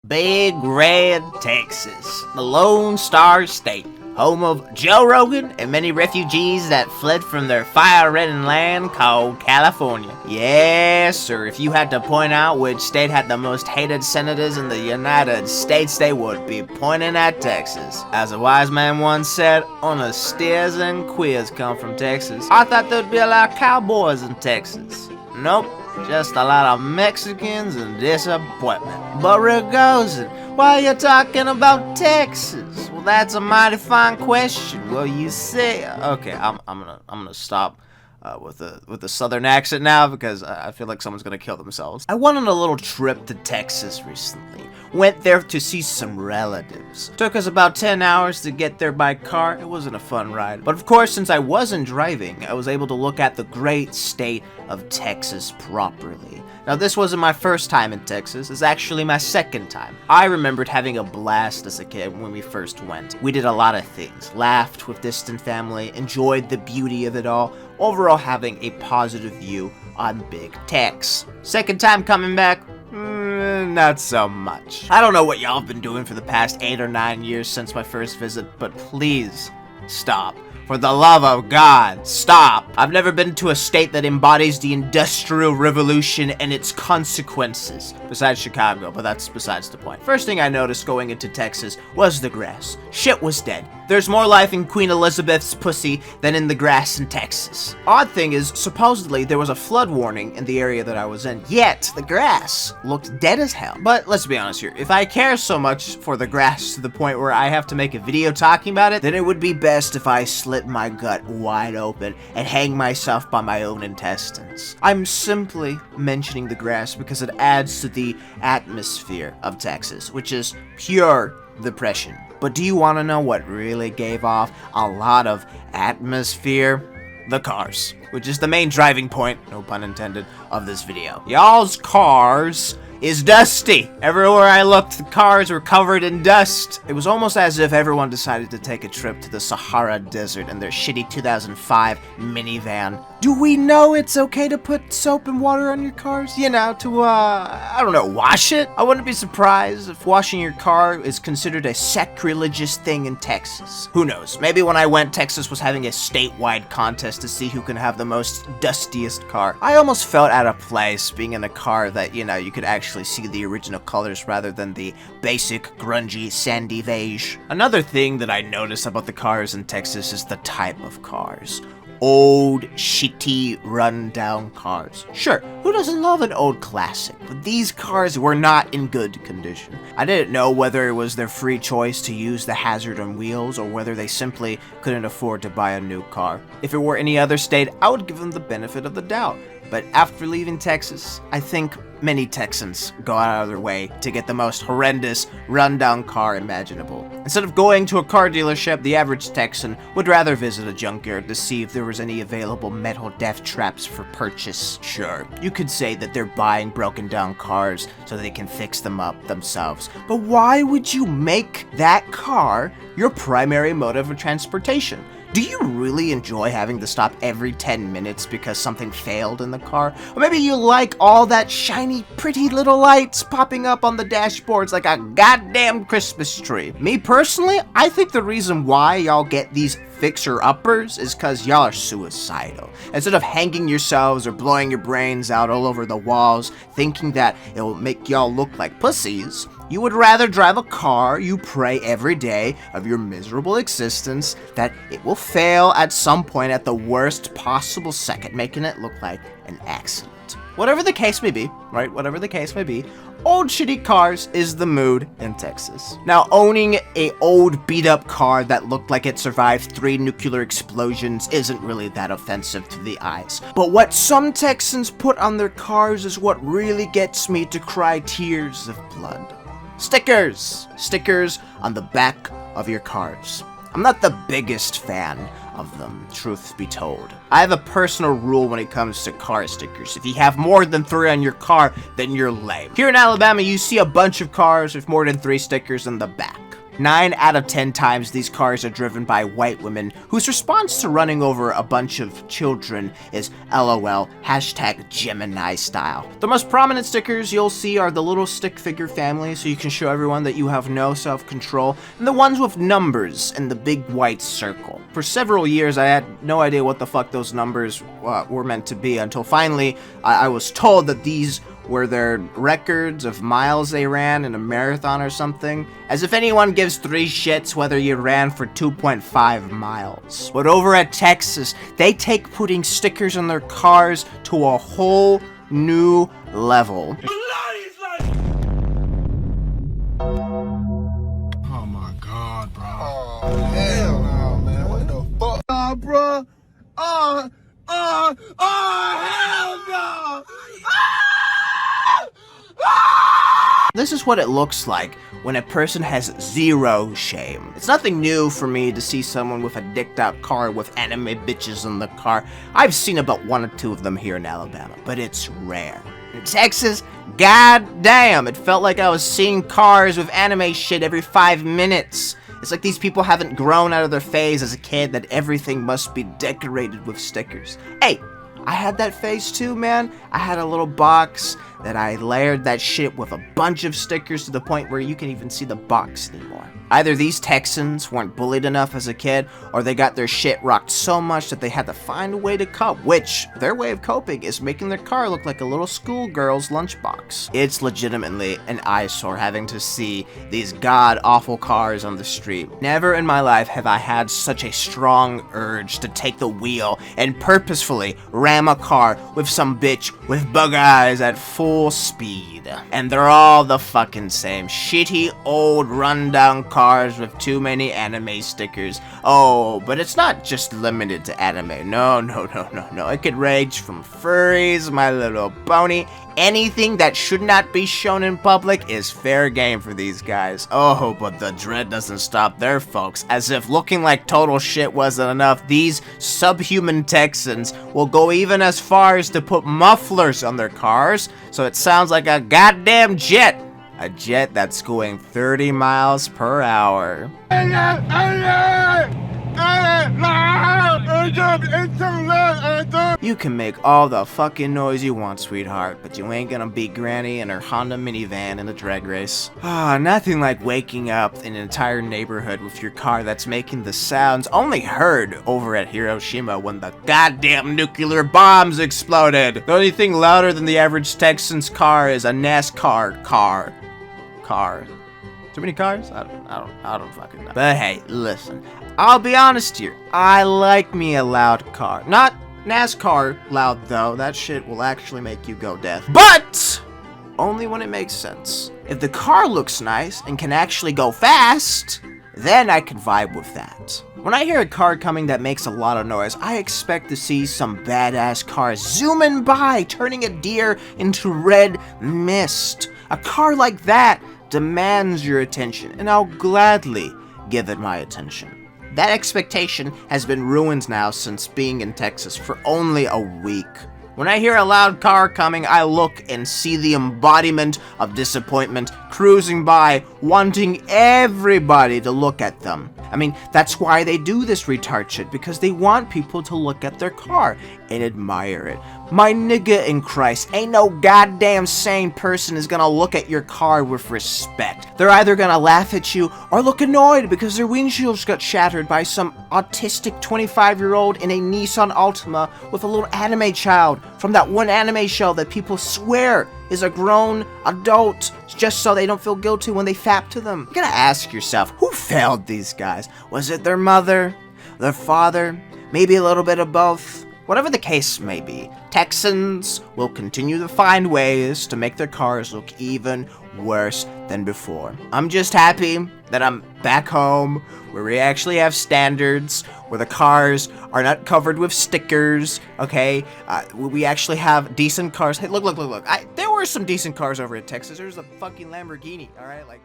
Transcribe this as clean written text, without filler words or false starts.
Big Red, Texas, the Lone Star State, home of Joe Rogan and many refugees that fled from their fire-reddened land called California. Yes, sir, if you had to point out which state had the most hated senators in the United States, they would be pointing at Texas. As a wise man once said, only steers and queers come from Texas. I thought there'd be a lot of cowboys in Texas. Nope. Just a lot of Mexicans and disappointment. But Rigozen, why are you talking about Texas? Well, that's a mighty fine question. Well, you say, okay, I'm gonna stop with the southern accent now because I feel like someone's gonna kill themselves. I went on a little trip to Texas recently. Went there to see some relatives. Took us about 10 hours to get there by car. It wasn't a fun ride. But of course, since I wasn't driving, I was able to look at the great state of Texas properly. Now, this wasn't my first time in Texas. It's actually my second time. I remembered having a blast as a kid when we first went. We did a lot of things. Laughed with distant family, enjoyed the beauty of it all, overall having a positive view on Big Tex. Second time coming back, not so much. I don't know what y'all have been doing for the past 8 or 9 years since my first visit, but please stop. For the love of God, stop! I've never been to a state that embodies the Industrial Revolution and its consequences. Besides Chicago, but that's besides the point. First thing I noticed going into Texas was the grass. Shit was dead. There's more life in Queen Elizabeth's pussy than in the grass in Texas. Odd thing is, supposedly there was a flood warning in the area that I was in, yet the grass looked dead as hell. But let's be honest here, if I care so much for the grass to the point where I have to make a video talking about it, then it would be best if I slit my gut wide open and hang myself by my own intestines. I'm simply mentioning the grass because it adds to the atmosphere of Texas, which is pure depression. But do you want to know what really gave off a lot of atmosphere? The cars, which is the main driving point, no pun intended, of this video. Y'all's cars is dusty. Everywhere I looked, the cars were covered in dust. It was almost as if everyone decided to take a trip to the Sahara Desert in their shitty 2005 minivan. Do we know it's okay to put soap and water on your cars? You know, to, I don't know, wash it? I wouldn't be surprised if washing your car is considered a sacrilegious thing in Texas. Who knows? Maybe when I went, Texas was having a statewide contest to see who can have the most dustiest car. I almost felt out of place being in a car that, you know, you could actually see the original colors rather than the basic, grungy, sandy beige. Another thing that I noticed about the cars in Texas is the type of cars. Old, shitty, run-down cars. Sure, who doesn't love an old classic? But these cars were not in good condition. I didn't know whether it was their free choice to use the hazard on wheels or whether they simply couldn't afford to buy a new car. If it were any other state, I would give them the benefit of the doubt. But after leaving Texas, I think many Texans go out of their way to get the most horrendous, rundown car imaginable. Instead of going to a car dealership, the average Texan would rather visit a junkyard to see if there was any available metal death traps for purchase. Sure, you could say that they're buying broken down cars so they can fix them up themselves. But why would you make that car your primary mode of transportation? Do you really enjoy having to stop every 10 minutes because something failed in the car? Or maybe you like all that shiny, pretty little lights popping up on the dashboards like a goddamn Christmas tree. Me personally, I think the reason why y'all get these fixer-uppers is because y'all are suicidal. Instead of hanging yourselves or blowing your brains out all over the walls, thinking that it will make y'all look like pussies, you would rather drive a car you pray every day of your miserable existence that it will fail at some point at the worst possible second, making it look like an accident. Whatever the case may be, right? Whatever the case may be, old shitty cars is the mood in Texas. Now, owning a old beat-up car that looked like it survived 3 nuclear explosions isn't really that offensive to the eyes. But what some Texans put on their cars is what really gets me to cry tears of blood. Stickers! Stickers on the back of your cars. I'm not the biggest fan of them, truth be told. I have a personal rule when it comes to car stickers. If you have more than 3 on your car, then you're lame. Here in Alabama, you see a bunch of cars with more than 3 stickers on the back. 9 out of 10 times these cars are driven by white women whose response to running over a bunch of children is LOL, hashtag Gemini style. The most prominent stickers you'll see are the little stick figure family, so you can show everyone that you have no self-control, and the ones with numbers and the big white circle. For several years I had no idea what the fuck those numbers were meant to be until finally I was told that these were their records of miles they ran in a marathon or something. As if anyone gives 3 shits whether you ran for 2.5 miles. But over at Texas, they take putting stickers on their cars to a whole new level. Oh my god, bro. Oh, hell no, man. What the fuck, bro? Oh, hell no! This is what it looks like when a person has zero shame. It's nothing new for me to see someone with a dicked out car with anime bitches in the car. I've seen about 1 or 2 of them here in Alabama, but it's rare. In Texas, god damn, it felt like I was seeing cars with anime shit every 5 minutes. It's like these people haven't grown out of their phase as a kid that everything must be decorated with stickers. Hey, I had that phase too, man. I had a little box that I layered that shit with a bunch of stickers to the point where you can even see the box anymore. Either these Texans weren't bullied enough as a kid, or they got their shit rocked so much that they had to find a way to cope, which their way of coping is making their car look like a little schoolgirl's lunchbox. It's legitimately an eyesore having to see these god-awful cars on the street. Never in my life have I had such a strong urge to take the wheel and purposefully ram a car with some bitch with bug eyes at full speed. And they're all the fucking same. Shitty, old, rundown cars with too many anime stickers. Oh, but it's not just limited to anime. No. It could range from furries, My Little Pony. Anything that should not be shown in public is fair game for these guys. Oh, but the dread doesn't stop there, folks. As if looking like total shit wasn't enough, these subhuman Texans will go even as far as to put mufflers on their cars, so it sounds like a goddamn jet. A jet that's going 30 miles per hour. You can make all the fucking noise you want, sweetheart, but you ain't gonna beat Granny and her Honda minivan in a drag race. Nothing like waking up in an entire neighborhood with your car that's making the sounds only heard over at Hiroshima when the goddamn nuclear bombs exploded. The only thing louder than the average Texan's car is a NASCAR car. Too many cars? I don't fucking know. But hey, listen, I'll be honest here. I like me a loud car. Not NASCAR loud though. That shit will actually make you go deaf. But only when it makes sense. If the car looks nice and can actually go fast, then I can vibe with that. When I hear a car coming that makes a lot of noise, I expect to see some badass car zooming by, turning a deer into red mist. A car like that demands your attention, and I'll gladly give it my attention. That expectation has been ruined now since being in Texas for only a week. When I hear a loud car coming, I look and see the embodiment of disappointment cruising by, wanting everybody to look at them. I mean, that's why they do this retard shit, because they want people to look at their car and admire it. My nigga in Christ, ain't no goddamn sane person is gonna look at your car with respect. They're either gonna laugh at you or look annoyed because their windshields got shattered by some autistic 25-year-old in a Nissan Altima with a little anime child from that one anime show that people swear is a grown adult just so they don't feel guilty when they fap to them. You gotta ask yourself, who failed these guys? Was it their mother? Their father? Maybe a little bit of both? Whatever the case may be, Texans will continue to find ways to make their cars look even worse than before. I'm just happy that I'm back home, where we actually have standards, where the cars are not covered with stickers, okay? We actually have decent cars. Hey, look. There were some decent cars over in Texas. There's a fucking Lamborghini, alright? Like...